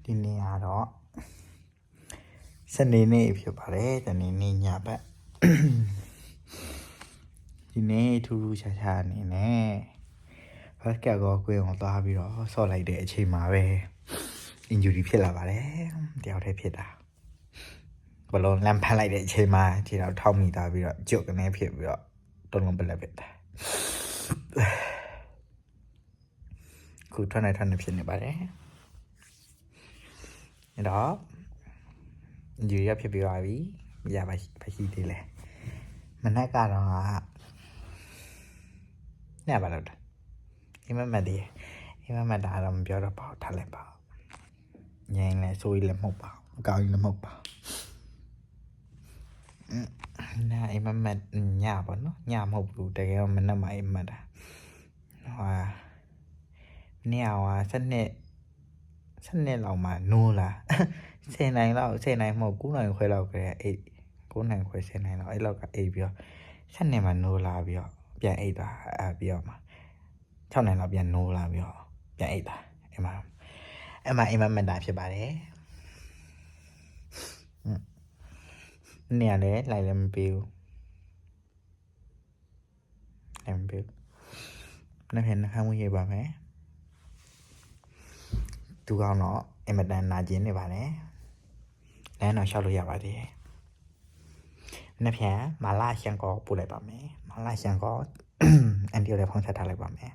ဒီနေ့ကတော့စနေနေ့ဖြစ်ပါတယ်တနေ့နေ့ညဘက်ဒီနေ့ထူးထူးခြားခြားအနေနဲ့ဘတ်ကတ်ကိုကွင်းကိုသွားပြီးတော့ဆော့လိုက်တဲ့အချိန်မှာပဲ injury ဖြစ်လာပါတယ်တယောက်တည်းဖြစ်တာဘလုံးလမ်းဖမ်းလိုက်တဲ့အချိန်မှာခြေတော်ထောက်မိသားပြီးတော့ကြုတ်ကနေဖြစ်ပြီးတော့တုံးလုံးပလက်ဖြစ်တာခုထွက်နေဖြစ်နေပါတယ်အဲ့တော့ injury ဖြစ်ပြီးပါပြီရပါရှိသေးလဲမနက်ကတော့ညပါလို့အိမ်မက်ဒီအိမ်မက်တာတော့မပြောတော့ပါဘူးထားလိုက်ပါညင်လဲဆိုးကြီးလည်းမဟုတ်ပါဘူးအကောင်းကြီးလည်းမဟုတ်ပါနာအိမ်မက်ညပါနော်ညမဟုတ်ဘူးတကယ်တော့မနက်မှအိမ်မက်တာဟာညစနစ်လောက်မှနိုးလာ10နိုင်လောက်10နိုင်မဟုတ်9နိုင်ခွဲလောက်ခဲ့အိတ်9နိုင်ခွဲ10နိုင်လောက်အဲ့လောက်ကအိတ်ပြီးတော့7နိုင်မှနိုးလာပြီးတော့ပြန်အိတ်တာပြီးတော့မှ6နိုင်လောက်ပြန်နိုးလာပြီးတော့ပြန်အိတ်တာအိမ်မက်တာဖြစ်ပါတယ်နေရလဲလိုက်လည်းမပေးဘူးနောက်ပြန်နှခမ်းဝင်ရပါမယ်သူကောင်တော့အင်မတန်နာကျင်နေပါတယ်လမ်းတော့ရှောက်လို့ရပါသေးတယ်နောက်ပြန်မာလာရှန်ကောပို့လိုက်ပါမယ်မာလာရှန်ကောအန်တီကိုလည်းဖုန်းဆက်ထားလိုက်ပါမယ်